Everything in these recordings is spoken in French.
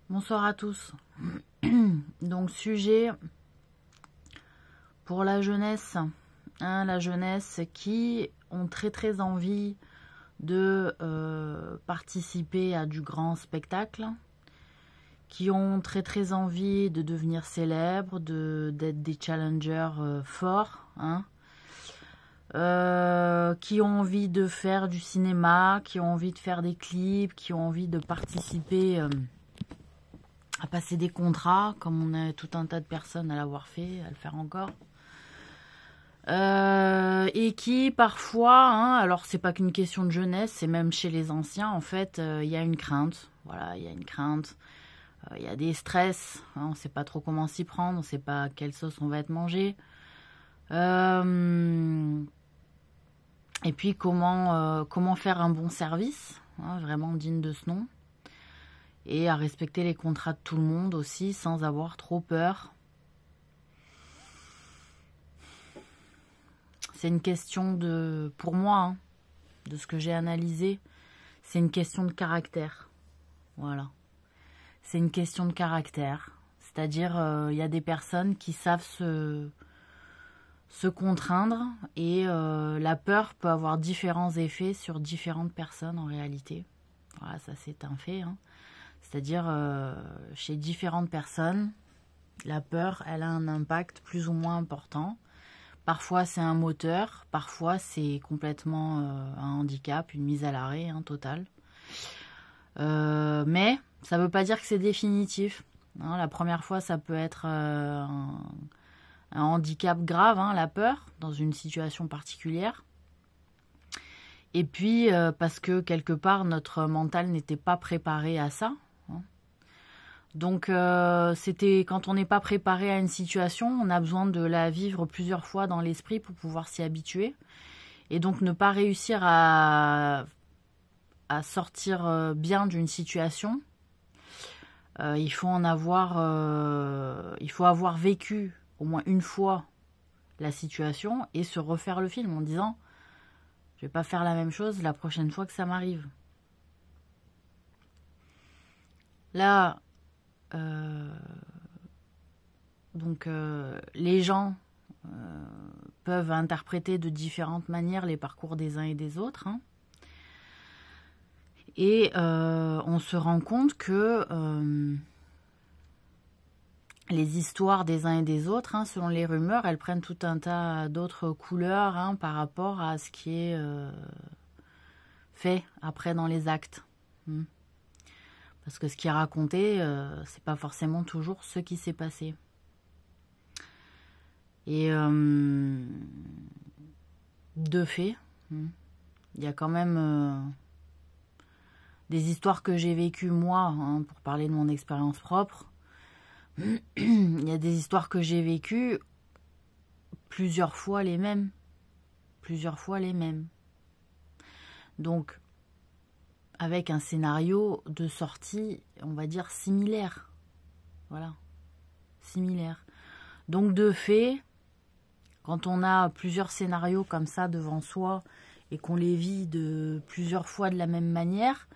Bonsoir à tous. Donc sujet pour la jeunesse, la jeunesse qui ont très envie de participer à du grand spectacle, qui ont très envie de devenir célèbres, d'être des challengers forts, qui ont envie de faire du cinéma, qui ont envie de faire des clips, qui ont envie de participer à passer des contrats, comme on a tout un tas de personnes à l'avoir fait, à le faire encore. Et qui parfois, alors c'est pas qu'une question de jeunesse, c'est même chez les anciens, en fait, il y a une crainte. Voilà, il y a une crainte. Il y a des stress, on sait pas trop comment s'y prendre, on sait pas quelle sauce on va être mangé. Et puis comment faire un bon service, vraiment digne de ce nom. Et à respecter les contrats de tout le monde aussi, sans avoir trop peur. C'est une question de, pour moi, de ce que j'ai analysé, c'est une question de caractère. Voilà. C'est une question de caractère. C'est-à-dire, il y a des personnes qui savent se contraindre et la peur peut avoir différents effets sur différentes personnes en réalité. Voilà, ça c'est un fait, C'est-à-dire, chez différentes personnes, la peur, elle a un impact plus ou moins important. Parfois, c'est un moteur. Parfois, c'est complètement un handicap, une mise à l'arrêt totale. Mais ça ne veut pas dire que c'est définitif. La première fois, ça peut être un handicap grave, la peur, dans une situation particulière. Et puis, parce que quelque part, notre mental n'était pas préparé à ça. Donc, c'était quand on n'est pas préparé à une situation, on a besoin de la vivre plusieurs fois dans l'esprit pour pouvoir s'y habituer. Et donc, ne pas réussir à sortir bien d'une situation, il faut avoir vécu au moins une fois la situation et se refaire le film en disant « Je vais pas faire la même chose la prochaine fois que ça m'arrive ». Là, les gens peuvent interpréter de différentes manières les parcours des uns et des autres. Et on se rend compte que les histoires des uns et des autres, selon les rumeurs, elles prennent tout un tas d'autres couleurs par rapport à ce qui est fait après dans les actes. Parce que ce qui est raconté, c'est pas forcément toujours ce qui s'est passé. Et de fait, il y a quand même des histoires que j'ai vécues moi, pour parler de mon expérience propre. Il y a des histoires que j'ai vécues plusieurs fois les mêmes. Donc, avec un scénario de sortie, on va dire, similaire. Voilà. Similaire. Donc, de fait, quand on a plusieurs scénarios comme ça devant soi et qu'on les vit de plusieurs fois de la même manière,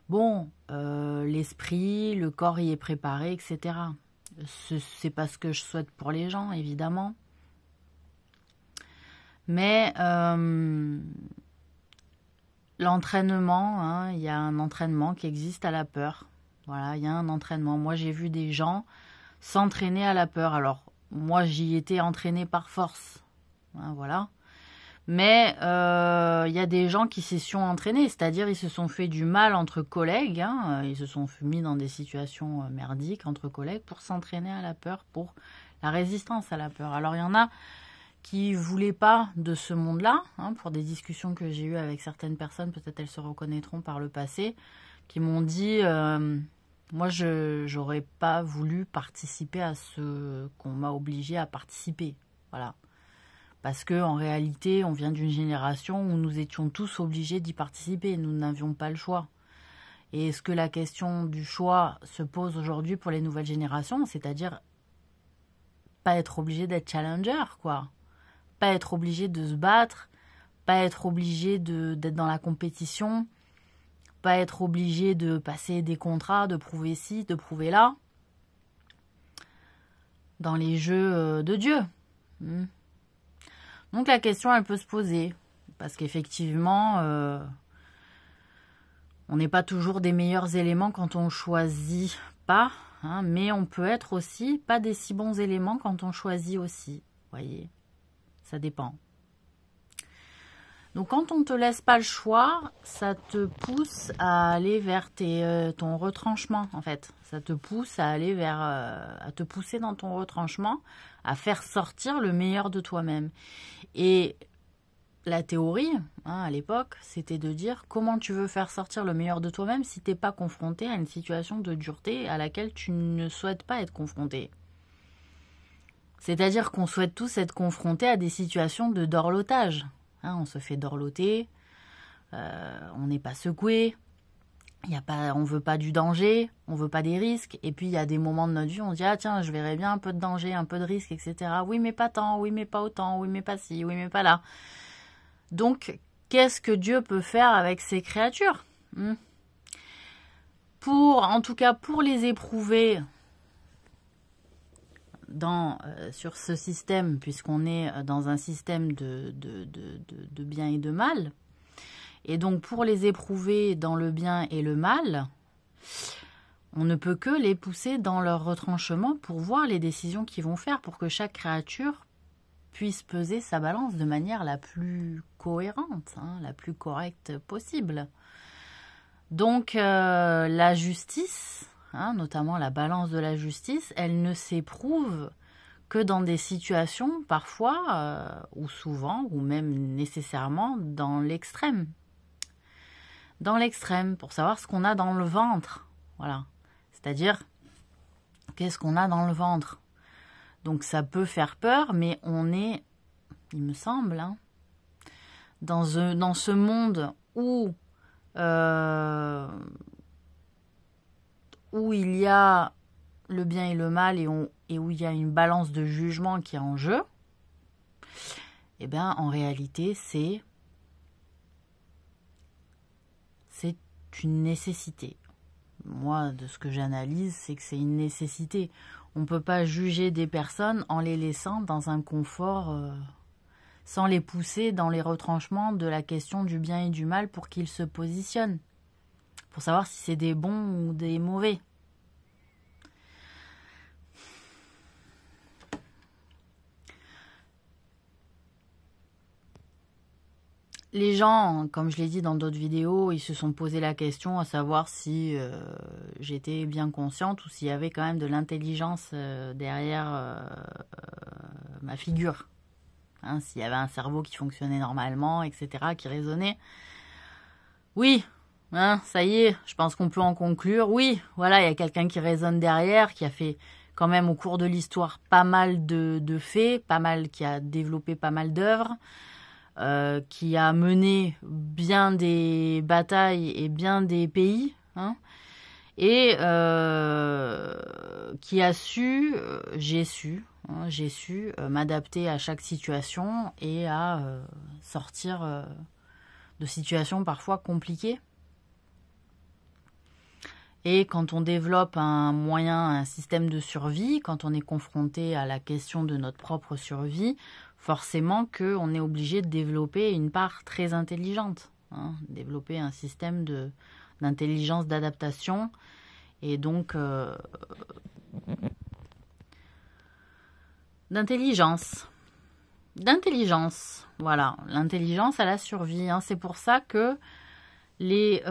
bon, l'esprit, le corps y est préparé, etc. C'est pas ce que je souhaite pour les gens, évidemment. Mais l'entraînement, il y a un entraînement qui existe à la peur. Voilà, il y a un entraînement. Moi, j'ai vu des gens s'entraîner à la peur. Alors, moi, j'y étais entraînée par force. Voilà. Mais il y a des gens qui s'y sont entraînés, c'est-à-dire ils se sont fait du mal entre collègues, ils se sont mis dans des situations merdiques entre collègues pour s'entraîner à la peur, pour la résistance à la peur. Alors il y en a qui ne voulaient pas de ce monde-là, pour des discussions que j'ai eues avec certaines personnes, peut-être elles se reconnaîtront par le passé, qui m'ont dit moi je n'aurais pas voulu participer à ce qu'on m'a obligé à participer. Voilà. Parce qu'en réalité, on vient d'une génération où nous étions tous obligés d'y participer. Nous n'avions pas le choix. Et est-ce que la question du choix se pose aujourd'hui pour les nouvelles générations? C'est-à-dire pas être obligé d'être challenger, quoi. Pas être obligé de se battre, pas être obligé d'être dans la compétition, pas être obligé de passer des contrats, de prouver ci, de prouver là. Dans les jeux de Dieu. Donc la question, elle peut se poser. Parce qu'effectivement, on n'est pas toujours des meilleurs éléments quand on choisit pas. Hein, mais on peut être aussi pas des si bons éléments quand on choisit aussi. Voyez, ça dépend. Donc quand on ne te laisse pas le choix, ça te pousse à aller vers ton retranchement en fait. Ça te pousse à aller vers, à te pousser dans ton retranchement, à faire sortir le meilleur de toi-même. Et la théorie, hein, à l'époque, c'était de dire comment tu veux faire sortir le meilleur de toi-même si tu n'es pas confronté à une situation de dureté à laquelle tu ne souhaites pas être confronté. C'est-à-dire qu'on souhaite tous être confrontés à des situations de dorlotage. Hein, on se fait dorloter, on n'est pas secoué, on ne veut pas du danger, on ne veut pas des risques. Et puis il y a des moments de notre vie où on dit « Ah tiens, je verrais bien un peu de danger, un peu de risque, etc. » Oui, mais pas tant, oui, mais pas autant, oui, mais pas ci, oui, mais pas là. Donc, qu'est-ce que Dieu peut faire avec ces créatures? En tout cas, pour les éprouver sur ce système, puisqu'on est dans un système de bien et de mal, et donc pour les éprouver dans le bien et le mal, on ne peut que les pousser dans leur retranchement pour voir les décisions qu'ils vont faire, pour que chaque créature puisse peser sa balance de manière la plus cohérente, hein, la plus correcte possible. Donc la justice, hein, notamment la balance de la justice, elle ne s'éprouve que dans des situations parfois, ou souvent, ou même nécessairement dans l'extrême. Dans l'extrême, pour savoir ce qu'on a dans le ventre. Voilà. C'est-à-dire, qu'est-ce qu'on a dans le ventre? Donc ça peut faire peur, mais on est, il me semble, hein, dans ce monde où il y a le bien et le mal et où il y a une balance de jugement qui est en jeu, eh bien en réalité c'est une nécessité. Moi, de ce que j'analyse, c'est que c'est une nécessité. On ne peut pas juger des personnes en les laissant dans un confort, sans les pousser dans les retranchements de la question du bien et du mal pour qu'ils se positionnent, pour savoir si c'est des bons ou des mauvais. Les gens, comme je l'ai dit dans d'autres vidéos, ils se sont posé la question à savoir si j'étais bien consciente ou s'il y avait quand même de l'intelligence derrière ma figure. Hein, s'il y avait un cerveau qui fonctionnait normalement, etc., qui raisonnait. Oui, hein, ça y est, je pense qu'on peut en conclure. Oui, voilà, il y a quelqu'un qui raisonne derrière, qui a fait quand même au cours de l'histoire pas mal de faits, qui a développé pas mal d'œuvres. Qui a mené bien des batailles et bien des pays, hein, et qui a su, j'ai su m'adapter à chaque situation et à sortir de situations parfois compliquées. Et quand on développe un système de survie, quand on est confronté à la question de notre propre survie, forcément qu'on est obligé de développer une part très intelligente, hein, développer un système d'intelligence, d'adaptation, et donc d'intelligence, voilà, l'intelligence à la survie, hein. C'est pour ça que les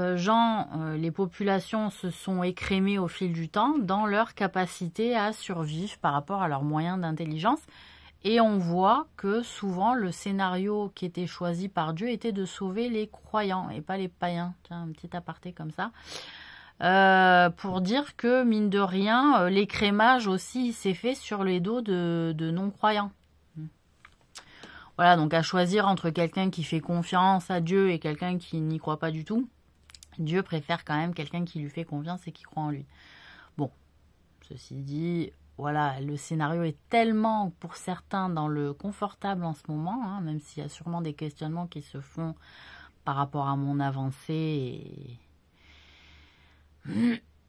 les populations se sont écrémées au fil du temps dans leur capacité à survivre par rapport à leurs moyens d'intelligence. Et on voit que souvent le scénario qui était choisi par Dieu était de sauver les croyants et pas les païens. Tiens, un petit aparté comme ça. Pour dire que, mine de rien, l'écrémage aussi s'est fait sur les dos de non-croyants. Voilà, donc à choisir entre quelqu'un qui fait confiance à Dieu et quelqu'un qui n'y croit pas du tout, Dieu préfère quand même quelqu'un qui lui fait confiance et qui croit en lui. Bon, ceci dit, voilà, le scénario est tellement, pour certains, dans le confortable en ce moment, hein, même s'il y a sûrement des questionnements qui se font par rapport à mon avancée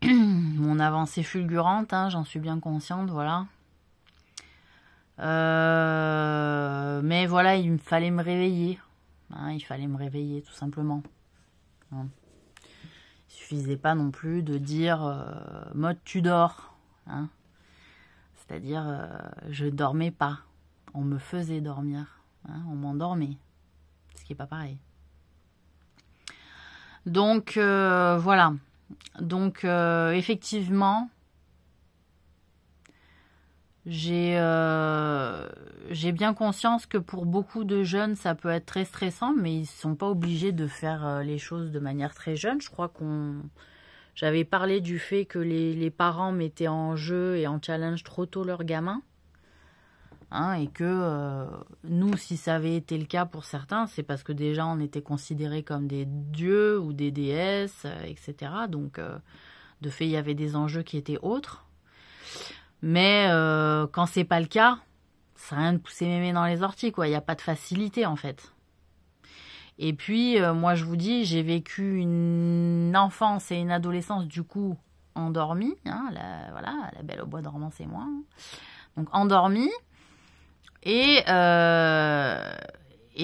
Mon avancée fulgurante, hein, j'en suis bien consciente, voilà. Mais voilà, il me fallait me réveiller. Hein, il fallait me réveiller, tout simplement. Hein. Il suffisait pas non plus de dire mode tu dors. Hein. C'est-à-dire, je dormais pas. On me faisait dormir. Hein, on m'endormait. Ce qui n'est pas pareil. Donc, voilà. Donc, effectivement, j'ai bien conscience que pour beaucoup de jeunes, ça peut être très stressant, mais ils ne sont pas obligés de faire les choses de manière très jeune. Je crois j'avais parlé du fait que les parents mettaient en jeu et en challenge trop tôt leurs gamins. Hein, et que nous, si ça avait été le cas pour certains, c'est parce que déjà on était considérés comme des dieux ou des déesses, etc. Donc, de fait, il y avait des enjeux qui étaient autres. Mais quand c'est pas le cas, ça n'a rien de pousser mémé dans les orties, quoi. Il n'y a pas de facilité, en fait. Et puis, moi, je vous dis, j'ai vécu une enfance et une adolescence, du coup, endormie. Hein, voilà, la belle au bois dormant, c'est moi. Hein. Donc, endormie. Et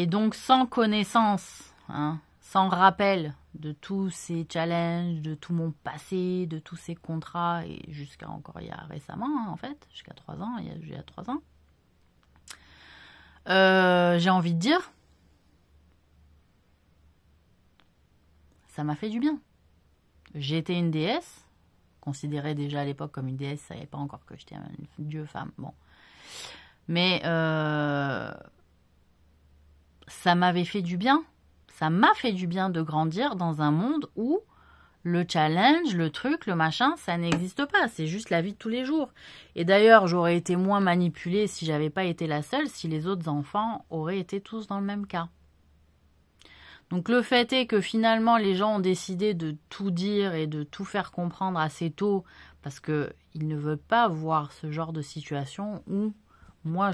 donc, sans connaissance, hein, sans rappel de tous ces challenges, de tout mon passé, de tous ces contrats, et jusqu'à encore il y a récemment, hein, en fait, jusqu'à 3 ans, il y a 3 ans, j'ai envie de dire, ça m'a fait du bien. J'ai été une déesse, considérée déjà à l'époque comme une déesse, ça savait pas encore que j'étais une dieu femme, bon. Mais ça m'avait fait du bien. Ça m'a fait du bien de grandir dans un monde où le challenge, le truc, le machin, ça n'existe pas. C'est juste la vie de tous les jours. Et d'ailleurs, j'aurais été moins manipulée si j'avais pas été la seule, si les autres enfants auraient été tous dans le même cas. Donc le fait est que finalement, les gens ont décidé de tout dire et de tout faire comprendre assez tôt parce qu'ils ne veulent pas voir ce genre de situation où moi,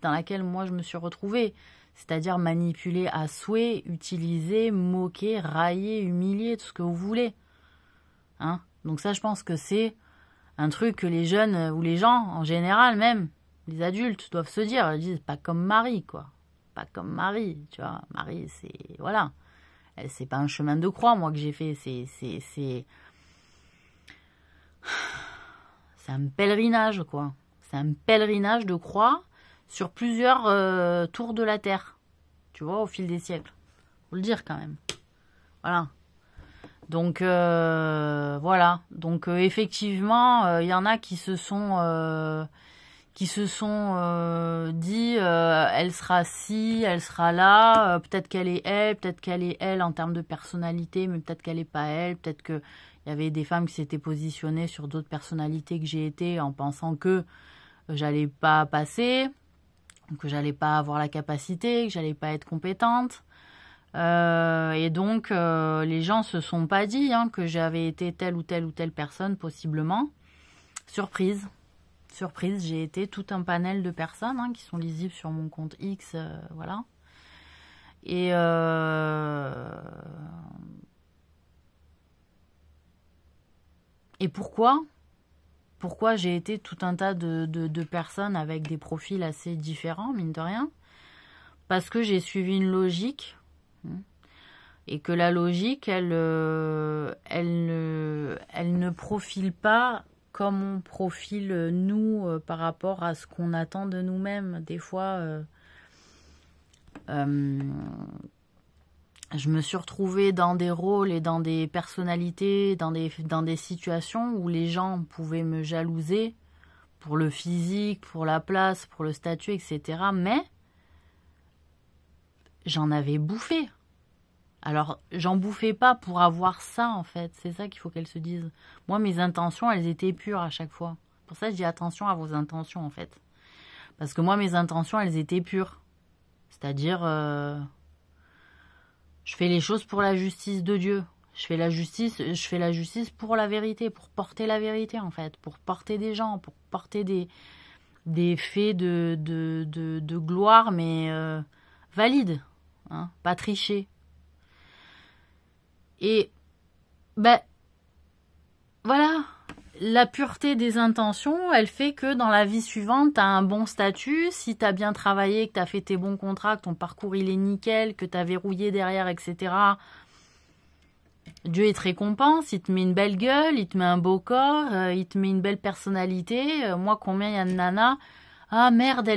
dans laquelle moi je me suis retrouvée. C'est-à-dire manipuler à souhait, utiliser, moquer, railler, humilier, tout ce que vous voulez. Hein? Donc ça, je pense que c'est un truc que les jeunes, ou les gens, en général même, les adultes, doivent se dire. Ils disent, pas comme Marie, quoi. Pas comme Marie, tu vois. Marie, c'est... Voilà. C'est pas un chemin de croix, moi, que j'ai fait. C'est un pèlerinage, quoi. C'est un pèlerinage de croix sur plusieurs tours de la Terre. Tu vois, au fil des siècles. Faut le dire quand même. Voilà. Donc, voilà. Donc, effectivement, il y en a qui se sont dit elle sera ci, elle sera là, peut-être qu'elle est elle en termes de personnalité, mais peut-être qu'elle n'est pas elle, peut-être qu'il y avait des femmes qui s'étaient positionnées sur d'autres personnalités que j'ai été en pensant que j'allais pas passer, que j'allais pas avoir la capacité, que j'allais pas être compétente. Et donc, les gens se sont pas dit que j'avais été telle ou telle personne, possiblement. Surprise, j'ai été tout un panel de personnes qui sont lisibles sur mon compte X, voilà. Et pourquoi j'ai été tout un tas de personnes avec des profils assez différents, mine de rien? Parce que j'ai suivi une logique, et que la logique, elle ne profile pas comme on profile nous par rapport à ce qu'on attend de nous-mêmes. Des fois, je me suis retrouvée dans des rôles et dans des personnalités, dans des situations où les gens pouvaient me jalouser pour le physique, pour la place, pour le statut, etc. Mais j'en avais bouffé. Alors, j'en bouffais pas pour avoir ça, en fait. C'est ça qu'il faut qu'elles se disent. Moi, mes intentions, elles étaient pures à chaque fois. Pour ça, je dis attention à vos intentions, en fait. Parce que moi, mes intentions, elles étaient pures. C'est-à-dire, je fais les choses pour la justice de Dieu. Je fais la justice pour la vérité, pour porter la vérité, en fait. Pour porter des gens, pour porter des faits de gloire, mais valides. Hein, pas tricher. Et voilà, la pureté des intentions, elle fait que dans la vie suivante, tu as un bon statut. Si tu as bien travaillé, que tu as fait tes bons contrats, que ton parcours il est nickel, que tu as verrouillé derrière, etc., Dieu il te récompense, il te met une belle gueule, il te met un beau corps, il te met une belle personnalité. Moi, combien il y a de nanas? Ah merde,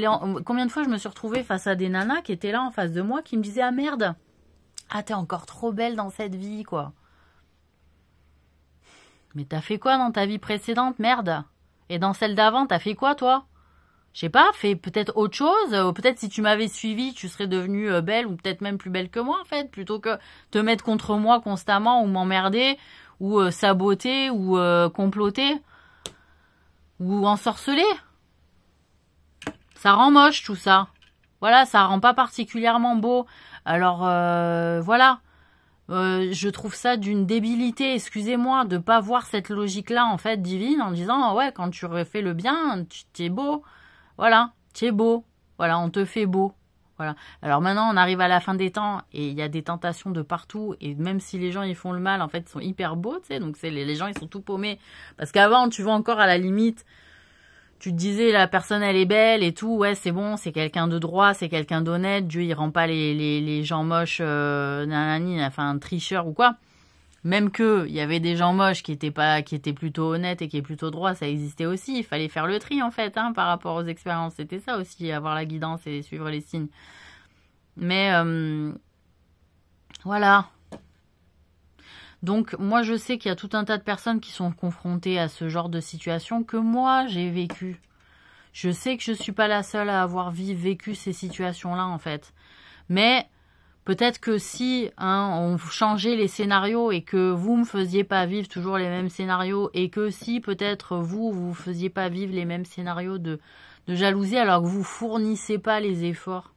combien de fois je me suis retrouvée face à des nanas qui étaient là en face de moi, qui me disaient ah merde, ah t'es encore trop belle dans cette vie, quoi. Mais t'as fait quoi dans ta vie précédente, merde? Et dans celle d'avant, t'as fait quoi, toi? Je sais pas, fais peut-être autre chose. Peut-être si tu m'avais suivi, tu serais devenue belle ou peut-être même plus belle que moi, en fait, plutôt que te mettre contre moi constamment ou m'emmerder ou saboter ou comploter ou ensorceler. Ça rend moche, tout ça. Voilà, ça rend pas particulièrement beau. Alors, voilà. Je trouve ça d'une débilité, excusez-moi, de pas voir cette logique-là, en fait, divine, en disant, ouais, quand tu refais le bien, tu es beau. Voilà, tu es beau. Voilà, on te fait beau. Voilà. Alors maintenant, on arrive à la fin des temps et il y a des tentations de partout. Et même si les gens, ils font le mal, en fait, ils sont hyper beaux, tu sais. Donc, les gens, ils sont tout paumés. Parce qu'avant, tu vois encore à la limite, tu te disais, la personne, elle est belle et tout. Ouais, c'est bon, c'est quelqu'un de droit, c'est quelqu'un d'honnête. Dieu, il rend pas les gens moches, nanani, enfin, un tricheur ou quoi. Même que il y avait des gens moches qui étaient plutôt honnêtes et qui étaient plutôt droits, ça existait aussi. Il fallait faire le tri en fait, hein, par rapport aux expériences. C'était ça aussi, avoir la guidance et suivre les signes. Mais voilà. Donc moi je sais qu'il y a tout un tas de personnes qui sont confrontées à ce genre de situation que moi j'ai vécu. Je sais que je suis pas la seule à avoir vécu ces situations-là en fait. Mais peut-être que si on changeait les scénarios et que vous me faisiez pas vivre toujours les mêmes scénarios et que si peut-être vous faisiez pas vivre les mêmes scénarios de jalousie alors que vous fournissez pas les efforts.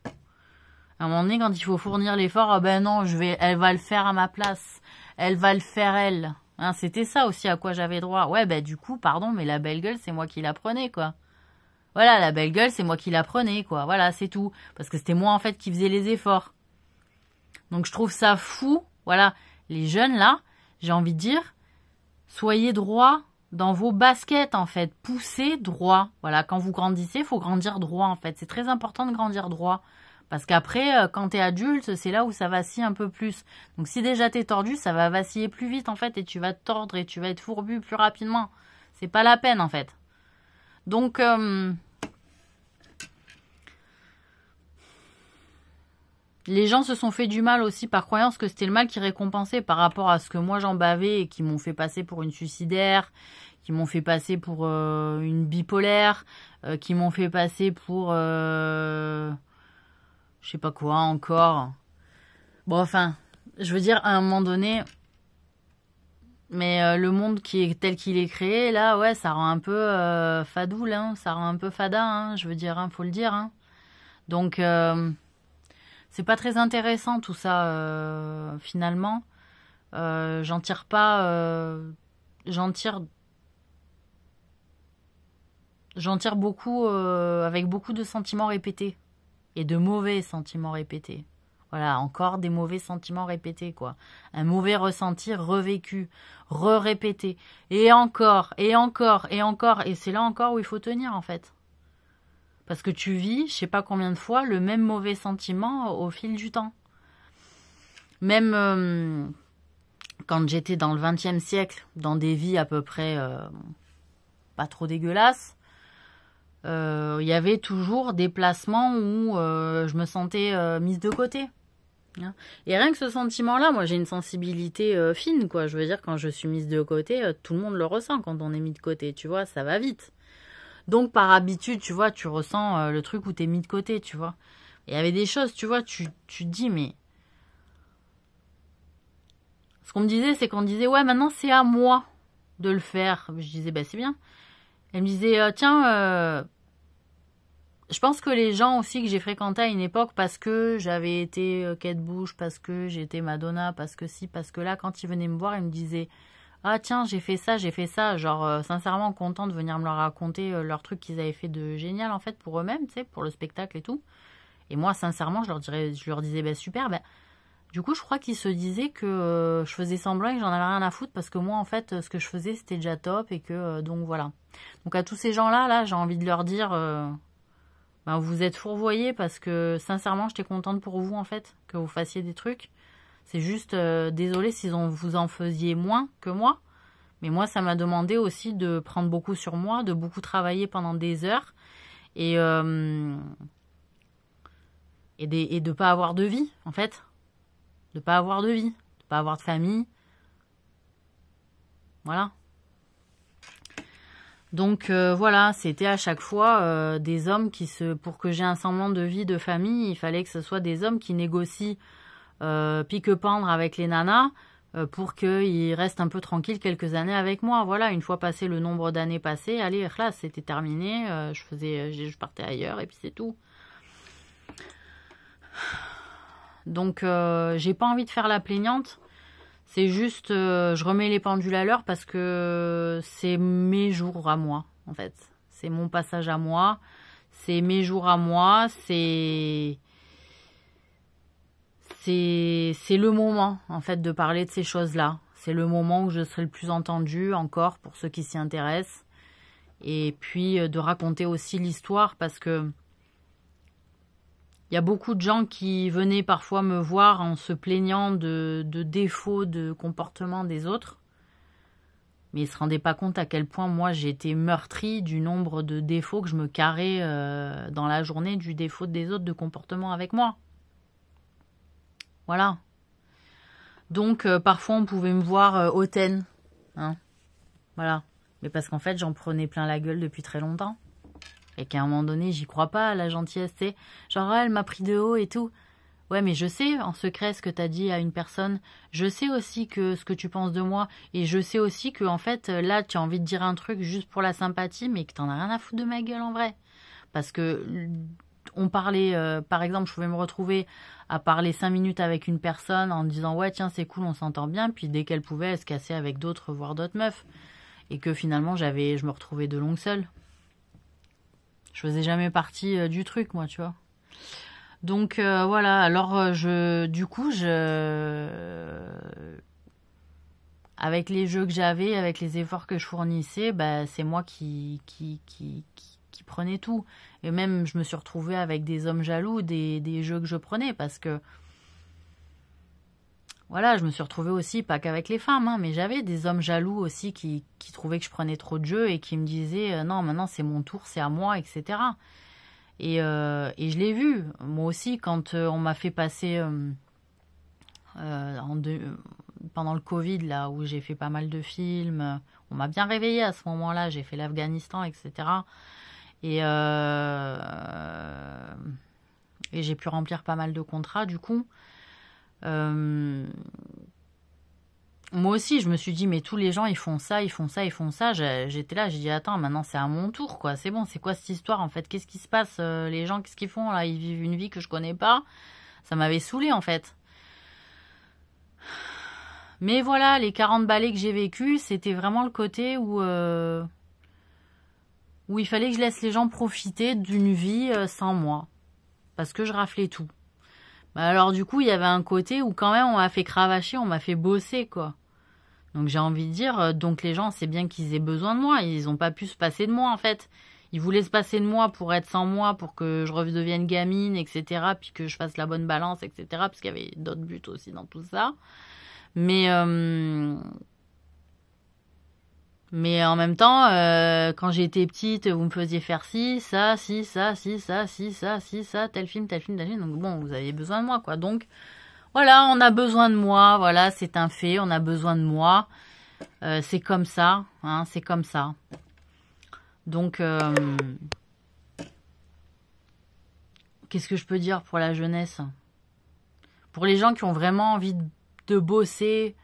À un moment donné, quand il faut fournir l'effort, ah ben non, elle va le faire à ma place. Elle va le faire elle. Hein, c'était ça aussi à quoi j'avais droit. Ouais, ben du coup, pardon, mais la belle gueule, c'est moi qui la prenais, quoi. Voilà, la belle gueule, c'est moi qui la prenais, quoi. Voilà, c'est tout. Parce que c'était moi, en fait, qui faisais les efforts. Donc, je trouve ça fou. Voilà, les jeunes, là, j'ai envie de dire, soyez droits dans vos baskets, en fait. Poussez droit. Voilà, quand vous grandissez, il faut grandir droit, en fait. C'est très important de grandir droit. Parce qu'après, quand t'es adulte, c'est là où ça vacille un peu plus. Donc, si déjà t'es tordu, ça va vaciller plus vite, en fait. Et tu vas te tordre et tu vas être fourbu plus rapidement. C'est pas la peine, en fait. Donc, les gens se sont fait du mal aussi par croyance que c'était le mal qui récompensait par rapport à ce que moi j'en bavais et qui m'ont fait passer pour une suicidaire, qui m'ont fait passer pour une bipolaire, qui m'ont fait passer pour je sais pas quoi encore. Bon, enfin, je veux dire, à un moment donné, mais le monde qui est tel qu'il est créé, là, ouais, ça rend un peu fadoule, hein, ça rend un peu fada, hein, je veux dire, hein, faut le dire. Hein. Donc, c'est pas très intéressant tout ça, finalement. J'en tire pas... j'en tire beaucoup, avec beaucoup de sentiments répétés. Et de mauvais sentiments répétés. Voilà, encore des mauvais sentiments répétés, quoi. Un mauvais ressenti revécu, re-répété. Et encore, et encore, et encore. Et c'est là encore où il faut tenir, en fait. Parce que tu vis, je sais pas combien de fois, le même mauvais sentiment au fil du temps. Même quand j'étais dans le XXe siècle, dans des vies à peu près pas trop dégueulasses, il y avait toujours des placements où je me sentais mise de côté. Et rien que ce sentiment-là, moi j'ai une sensibilité fine, quoi. Je veux dire, quand je suis mise de côté, tout le monde le ressent quand on est mis de côté, tu vois, ça va vite. Donc par habitude, tu vois, tu ressens le truc où t'es mis de côté, tu vois. Il y avait des choses, tu vois, tu te dis, mais... Ce qu'on me disait, c'est qu'on me disait, ouais, maintenant c'est à moi de le faire. Je disais, bah c'est bien. Elle me disait, tiens... Je pense que les gens aussi que j'ai fréquentés à une époque, parce que j'avais été Kate Bush, parce que j'étais Madonna, parce que si, parce que là, quand ils venaient me voir, ils me disaient « Ah tiens, j'ai fait ça », genre sincèrement contents de venir me leur raconter leur truc qu'ils avaient fait de génial en fait pour eux-mêmes, tu sais, pour le spectacle et tout. Et moi, sincèrement, je leur disais « Bah super, bah Du coup, je crois qu'il se disait que je faisais semblant et que j'en avais rien à foutre parce que moi, en fait, ce que je faisais, c'était déjà top et que, donc voilà. Donc à tous ces gens-là, là, j'ai envie de leur dire, ben, vous êtes fourvoyés parce que, sincèrement, j'étais contente pour vous, en fait, que vous fassiez des trucs. C'est juste, désolé si vous en faisiez moins que moi. Mais moi, ça m'a demandé aussi de prendre beaucoup sur moi, de beaucoup travailler pendant des heures et de pas avoir de vie, en fait. De pas avoir de vie, de pas avoir de famille. Voilà. Donc voilà, c'était à chaque fois des hommes pour que j'ai un semblant de vie, de famille, il fallait que ce soit des hommes qui négocient pique-pendre avec les nanas pour qu'ils restent un peu tranquilles quelques années avec moi. Voilà, une fois passé le nombre d'années passées, allez, là, c'était terminé, je partais ailleurs et puis c'est tout. Donc j'ai pas envie de faire la plaignante. C'est juste, je remets les pendules à l'heure parce que c'est mes jours à moi, en fait. C'est mon passage à moi. C'est mes jours à moi. C'est le moment, en fait, de parler de ces choses-là. C'est le moment où je serai le plus entendue, encore, pour ceux qui s'y intéressent. Et puis, de raconter aussi l'histoire parce que il y a beaucoup de gens qui venaient parfois me voir en se plaignant de défauts de comportement des autres. Mais ils ne se rendaient pas compte à quel point moi j'ai été meurtrie du nombre de défauts que je me carrais dans la journée du défaut des autres de comportement avec moi. Voilà. Donc parfois on pouvait me voir hautaine. Hein. Voilà. Mais parce qu'en fait j'en prenais plein la gueule depuis très longtemps. Et qu'à un moment donné, j'y crois pas, la gentillesse, tu sais. Genre, elle m'a pris de haut et tout. Ouais, mais je sais en secret ce que t'as dit à une personne. Je sais aussi que ce que tu penses de moi. Et je sais aussi que, en fait, là, tu as envie de dire un truc juste pour la sympathie, mais que t'en as rien à foutre de ma gueule en vrai. Parce que on parlait, par exemple, je pouvais me retrouver à parler 5 minutes avec une personne en disant, ouais, tiens, c'est cool, on s'entend bien. Puis dès qu'elle pouvait, elle se cassait avec d'autres, voire d'autres meufs. Et que finalement, je me retrouvais de longue seule. Je faisais jamais partie du truc, moi, tu vois. Donc, voilà. Alors, avec les jeux que j'avais, avec les efforts que je fournissais, bah, c'est moi qui prenais tout. Et même, je me suis retrouvée avec des hommes jaloux des jeux que je prenais parce que voilà, je me suis retrouvée aussi, pas qu'avec les femmes, hein, mais j'avais des hommes jaloux aussi qui trouvaient que je prenais trop de jeux et qui me disaient non, maintenant c'est mon tour, c'est à moi, etc. Et je l'ai vu, moi aussi, quand on m'a fait passer pendant le Covid, là où j'ai fait pas mal de films, on m'a bien réveillée à ce moment-là, j'ai fait l'Afghanistan, etc. Et j'ai pu remplir pas mal de contrats, du coup. Moi aussi, je me suis dit, mais tous les gens, ils font ça, ils font ça, ils font ça. J'étais là, j'ai dit, attends, maintenant c'est à mon tour, quoi. C'est bon, c'est quoi cette histoire, en fait? Qu'est-ce qui se passe? Les gens, qu'est-ce qu'ils font, là? Ils vivent une vie que je connais pas. Ça m'avait saoulée, en fait. Mais voilà, les 40 balais que j'ai vécus, c'était vraiment le côté où il fallait que je laisse les gens profiter d'une vie sans moi. Parce que je raflais tout. Bah alors du coup, il y avait un côté où quand même on m'a fait cravacher, on m'a fait bosser, quoi. Donc j'ai envie de dire, donc les gens, c'est bien qu'ils aient besoin de moi. Ils n'ont pas pu se passer de moi, en fait. Ils voulaient se passer de moi pour être sans moi, pour que je redevienne gamine, etc. Puis que je fasse la bonne balance, etc. Parce qu'il y avait d'autres buts aussi dans tout ça. Mais en même temps, quand j'étais petite, vous me faisiez faire ci, ça, ci, ça, ci, ça, ci, ça, ci, ça, tel film, tel film, tel film. Donc bon, vous aviez besoin de moi, quoi. Donc voilà, on a besoin de moi. Voilà, c'est un fait. On a besoin de moi. C'est comme ça, hein, c'est comme ça. Donc, qu'est-ce que je peux dire pour la jeunesse? Pour les gens qui ont vraiment envie de bosser,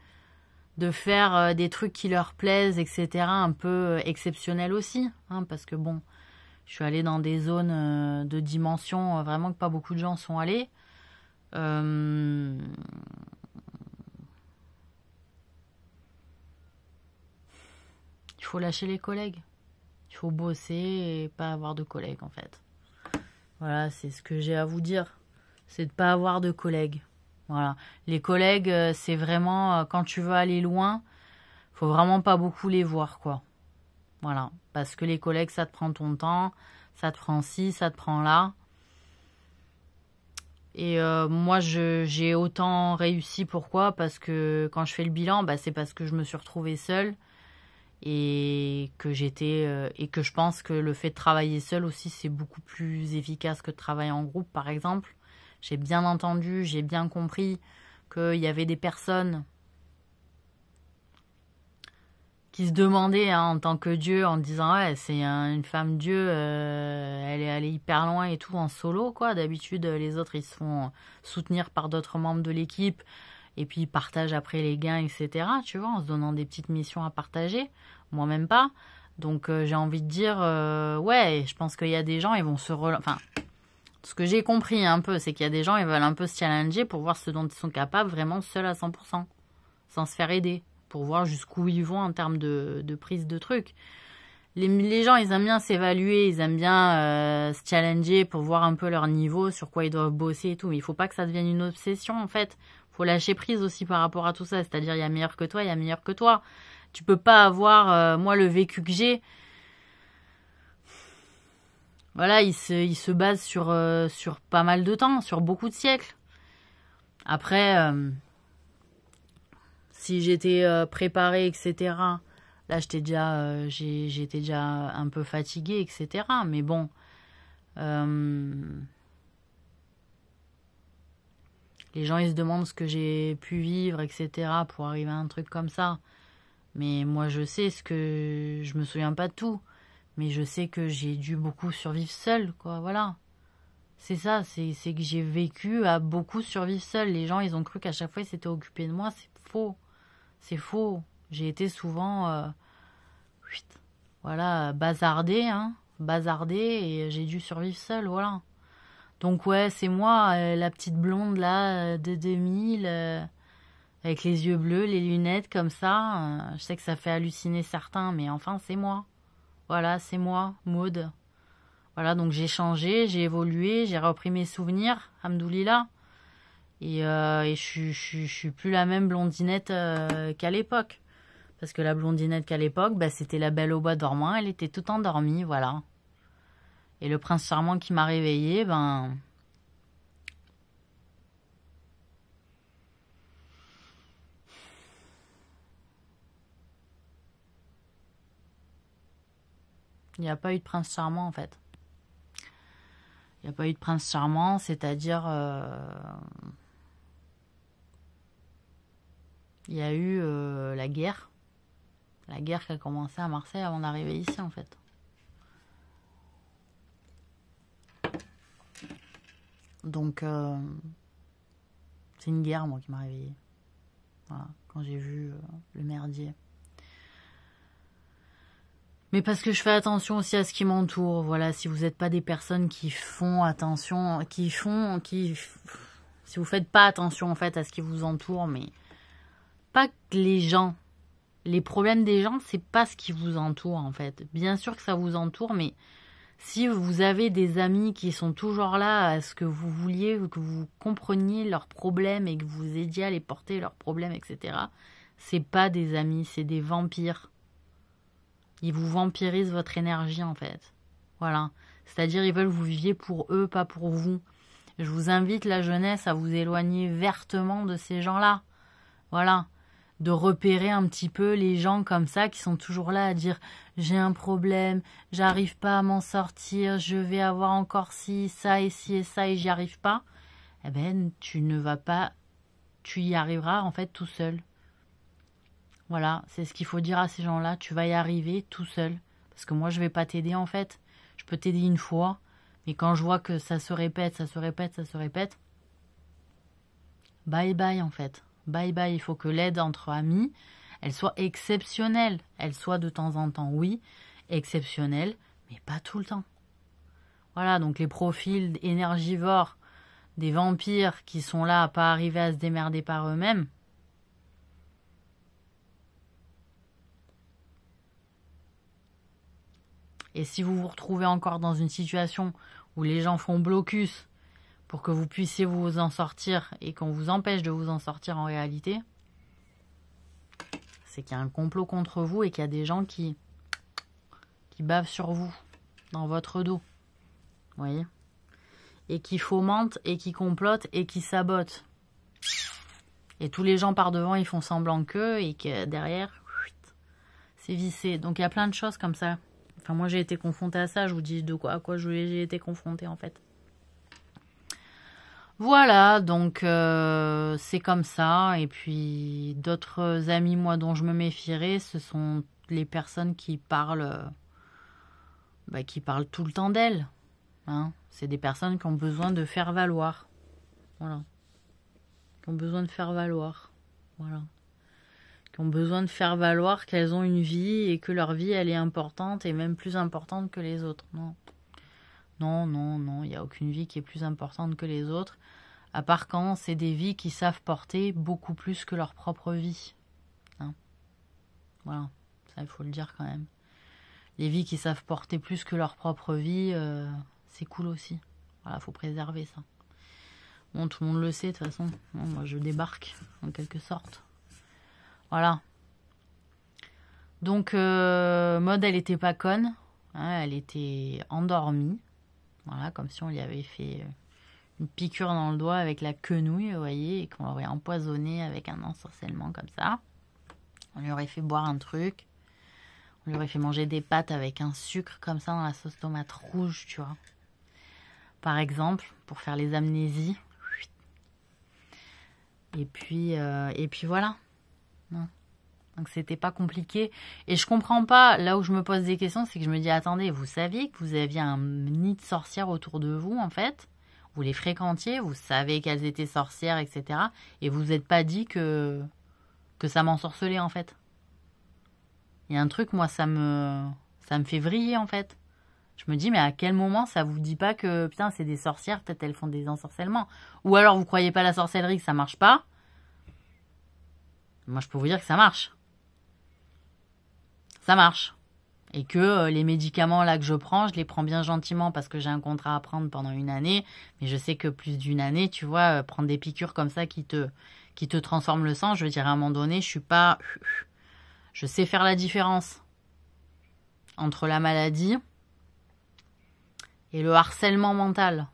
de faire des trucs qui leur plaisent, etc. Un peu exceptionnels aussi, hein, parce que bon, je suis allée dans des zones de dimension vraiment que pas beaucoup de gens sont allés. Il faut lâcher les collègues. Il faut bosser et pas avoir de collègues, en fait. Voilà, c'est ce que j'ai à vous dire. C'est de pas avoir de collègues. Voilà. Les collègues, c'est vraiment, quand tu veux aller loin, faut vraiment pas beaucoup les voir, quoi. Voilà. Parce que les collègues, ça te prend ton temps, ça te prend ci, ça te prend là. Et moi, j'ai autant réussi. Pourquoi? Parce que quand je fais le bilan, bah, c'est parce que je me suis retrouvée seule et que et que je pense que le fait de travailler seule aussi, c'est beaucoup plus efficace que de travailler en groupe, par exemple. J'ai bien entendu, j'ai bien compris qu'il y avait des personnes qui se demandaient hein, en tant que Dieu, en disant ouais, c'est une femme Dieu, elle est allée hyper loin et tout en solo, quoi. D'habitude, les autres, ils se font soutenir par d'autres membres de l'équipe et puis ils partagent après les gains, etc. Tu vois, en se donnant des petites missions à partager. Moi, même pas. Donc, j'ai envie de dire, ouais, je pense qu'il y a des gens, ils vont enfin, ce que j'ai compris un peu, c'est qu'il y a des gens, ils veulent un peu se challenger pour voir ce dont ils sont capables vraiment seuls à 100%, sans se faire aider, pour voir jusqu'où ils vont en termes de prise de trucs. Les gens, ils aiment bien s'évaluer, ils aiment bien se challenger pour voir un peu leur niveau, sur quoi ils doivent bosser et tout. Mais il faut pas que ça devienne une obsession, en fait. Faut lâcher prise aussi par rapport à tout ça. C'est-à-dire, il y a meilleur que toi, il y a meilleur que toi. Tu peux pas avoir, moi, le vécu que j'ai. Voilà, il se base sur pas mal de temps, sur beaucoup de siècles. Après, si j'étais préparée, etc., là, j'étais déjà un peu fatiguée, etc. Mais bon, les gens, ils se demandent ce que j'ai pu vivre, etc., pour arriver à un truc comme ça. Mais moi, je sais je me souviens pas de tout. Mais je sais que j'ai dû beaucoup survivre seule, quoi, voilà. C'est ça, c'est que j'ai vécu à beaucoup survivre seule. Les gens, ils ont cru qu'à chaque fois, ils s'étaient occupés de moi. C'est faux. C'est faux. J'ai été souvent, voilà, bazardée, hein. Bazardée et j'ai dû survivre seule, voilà. Donc ouais, c'est moi, la petite blonde, là, de 2000, avec les yeux bleus, les lunettes, comme ça. Je sais que ça fait halluciner certains, mais enfin, c'est moi. Voilà, c'est moi, Maud. Voilà, donc j'ai changé, j'ai évolué, j'ai repris mes souvenirs, hamdoulillah. Et je suis plus la même blondinette qu'à l'époque. Parce que la blondinette qu'à l'époque, bah, c'était la belle au bois dormant, elle était tout endormie, voilà. Et le prince charmant qui m'a réveillée, ben... Il n'y a pas eu de prince charmant, en fait. Il n'y a pas eu de prince charmant, c'est-à-dire... il y a eu la guerre. La guerre qui a commencé à Marseille avant d'arriver ici, en fait. Donc, c'est une guerre, moi, qui m'a réveillée. Voilà, quand j'ai vu le merdier. Mais parce que je fais attention aussi à ce qui m'entoure. Voilà, si vous n'êtes pas des personnes qui font attention, si vous faites pas attention, en fait, à ce qui vous entoure, mais pas que les problèmes des gens, c'est pas ce qui vous entoure, en fait. Bien sûr que ça vous entoure, mais si vous avez des amis qui sont toujours là à ce que vous vouliez, que vous compreniez leurs problèmes et que vous aidiez à les porter leurs problèmes, etc., c'est pas des amis, c'est des vampires. Ils vous vampirisent votre énergie, en fait. Voilà. C'est-à-dire, ils veulent que vous viviez pour eux, pas pour vous. Je vous invite, la jeunesse, à vous éloigner vertement de ces gens-là. Voilà. De repérer un petit peu les gens comme ça qui sont toujours là à dire « J'ai un problème, j'arrive pas à m'en sortir, je vais avoir encore ci et ça et j'y arrive pas. » Eh ben, tu y arriveras en fait tout seul. Voilà, c'est ce qu'il faut dire à ces gens-là. Tu vas y arriver tout seul. Parce que moi, je vais pas t'aider en fait. Je peux t'aider une fois. Mais quand je vois que ça se répète, bye bye en fait. Bye bye. Il faut que l'aide entre amis, elle soit exceptionnelle. Elle soit de temps en temps, oui, exceptionnelle, mais pas tout le temps. Voilà, donc les profils énergivores des vampires qui sont là à pas arriver à se démerder par eux-mêmes, et si vous vous retrouvez encore dans une situation où les gens font blocus pour que vous puissiez vous en sortir et qu'on vous empêche de vous en sortir en réalité, c'est qu'il y a un complot contre vous et qu'il y a des gens qui bavent sur vous, dans votre dos. Vous voyez? Et qui fomentent et qui complotent et qui sabotent. Et tous les gens par devant, ils font semblant qu'eux et que derrière, c'est vissé. Donc il y a plein de choses comme ça. Enfin, moi j'ai été confrontée à ça, je vous dis à quoi j'ai été confrontée en fait. Voilà, donc c'est comme ça. Et puis d'autres amis, moi, dont je me méfierais, ce sont les personnes qui parlent tout le temps d'elles. Hein. C'est des personnes qui ont besoin de faire valoir. Voilà. Qui ont besoin de faire valoir. Voilà. Qui ont besoin de faire valoir qu'elles ont une vie et que leur vie, elle est importante et même plus importante que les autres. Non. Non, non, non, il n'y a aucune vie qui est plus importante que les autres. À part quand c'est des vies qui savent porter beaucoup plus que leur propre vie. Hein. Voilà. Ça, il faut le dire quand même. Les vies qui savent porter plus que leur propre vie, c'est cool aussi. Voilà, faut préserver ça. Bon, tout le monde le sait de toute façon. Bon, moi, je débarque, en quelque sorte. Voilà. Donc, Maud, elle était pas conne. Hein, elle était endormie. Voilà, comme si on lui avait fait une piqûre dans le doigt avec la quenouille, vous voyez, et qu'on l'aurait empoisonnée avec un ensorcellement comme ça. On lui aurait fait boire un truc. On lui aurait fait manger des pâtes avec un sucre comme ça dans la sauce tomate rouge, tu vois. Par exemple, pour faire les amnésies. Et puis voilà. Non. Donc c'était pas compliqué. Et je comprends pas, là où je me pose des questions, c'est que je me dis, attendez, vous saviez que vous aviez un nid de sorcières autour de vous, en fait. Vous les fréquentiez, vous savez qu'elles étaient sorcières, etc. Et vous vous êtes pas dit que ça m'ensorcelait, en fait. Il y a un truc, moi, ça me fait vriller, en fait. Je me dis, mais à quel moment ça vous dit pas que, putain, c'est des sorcières, peut-être elles font des ensorcellements. Ou alors, vous croyez pas à la sorcellerie, que ça marche pas. Moi, je peux vous dire que ça marche. Ça marche. Et que les médicaments là que je prends, je les prends bien gentiment parce que j'ai un contrat à prendre pendant une année. Mais je sais que plus d'une année, tu vois, prendre des piqûres comme ça qui te transforment le sang, je veux dire, à un moment donné, je sais faire la différence entre la maladie et le harcèlement mental.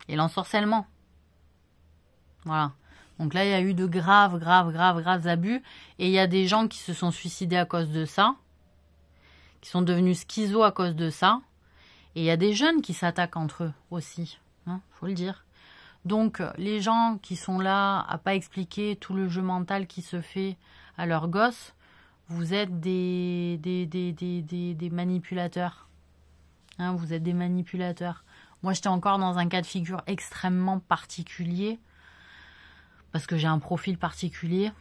Et l'ensorcellement. Voilà. Donc là, il y a eu de graves abus. Et il y a des gens qui se sont suicidés à cause de ça. Qui sont devenus schizos à cause de ça. Et il y a des jeunes qui s'attaquent entre eux aussi. Hein, faut le dire. Donc, les gens qui sont là à pas expliquer tout le jeu mental qui se fait à leurs gosses, vous êtes des manipulateurs. Hein, vous êtes des manipulateurs. Moi, j'étais encore dans un cas de figure extrêmement particulier. Parce que j'ai un profil particulier.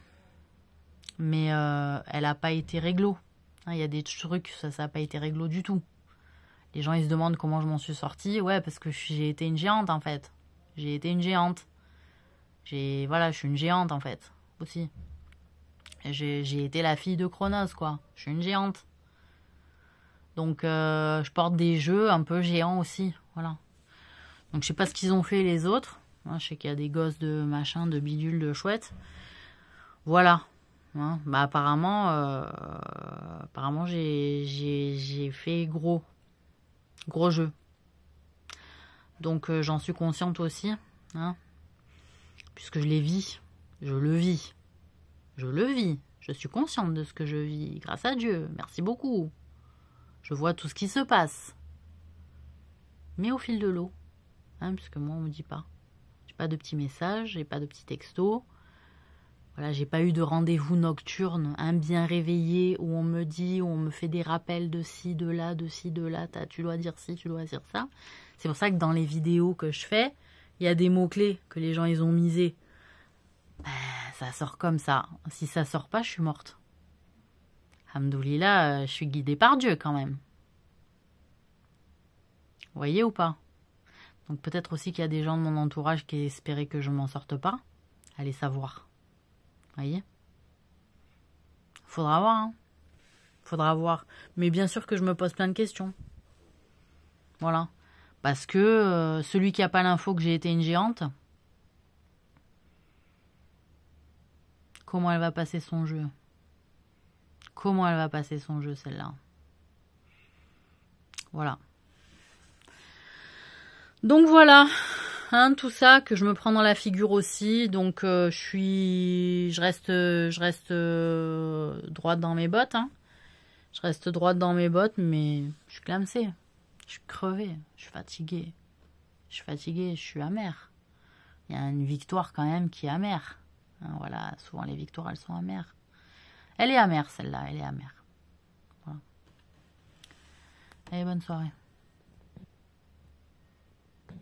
Mais elle n'a pas été réglo. Il y a des trucs, ça n'a pas été réglo du tout. Les gens, ils se demandent comment je m'en suis sortie. Ouais, parce que j'ai été une géante, en fait. J'ai été une géante. Voilà, je suis une géante, en fait. Aussi. J'ai été la fille de Cronos, quoi. Je suis une géante. Donc, je porte des jeux un peu géants aussi. Voilà. Donc, je sais pas ce qu'ils ont fait les autres. Je sais qu'il y a des gosses de machin, de bidule, de chouette. Voilà. Hein, bah apparemment j'ai fait gros jeu. Donc j'en suis consciente aussi. Hein, puisque je le vis. Je suis consciente de ce que je vis. Grâce à Dieu. Merci beaucoup. Je vois tout ce qui se passe. Mais au fil de l'eau. Hein, puisque moi on me dit pas. Pas de petits messages, j'ai pas de petits textos. Voilà, j'ai pas eu de rendez-vous nocturne, bien réveillé, où on me dit, où on me fait des rappels de ci, de là, tu dois dire ci, tu dois dire ça. C'est pour ça que dans les vidéos que je fais, il y a des mots-clés que les gens ils ont misés. Ça sort comme ça. Si ça sort pas, je suis morte. Alhamdoulilah, je suis guidée par Dieu quand même. Vous voyez ou pas? Donc peut-être aussi qu'il y a des gens de mon entourage qui espéraient que je m'en sorte pas. Allez savoir. Vous voyez? Faudra voir. Hein. Faudra voir. Mais bien sûr que je me pose plein de questions. Voilà. Parce que celui qui n'a pas l'info que j'ai été une géante, comment elle va passer son jeu? Comment elle va passer son jeu, celle-là? Voilà. Donc voilà, hein, tout ça que je me prends dans la figure aussi. Donc je reste droite dans mes bottes. Hein. Je reste droite dans mes bottes, mais je suis clamsée. Je suis crevée, je suis fatiguée. Je suis fatiguée, je suis amère. Il y a une victoire quand même qui est amère. Hein, voilà, souvent les victoires, elles sont amères. Elle est amère, celle-là, elle est amère. Voilà. Allez, bonne soirée.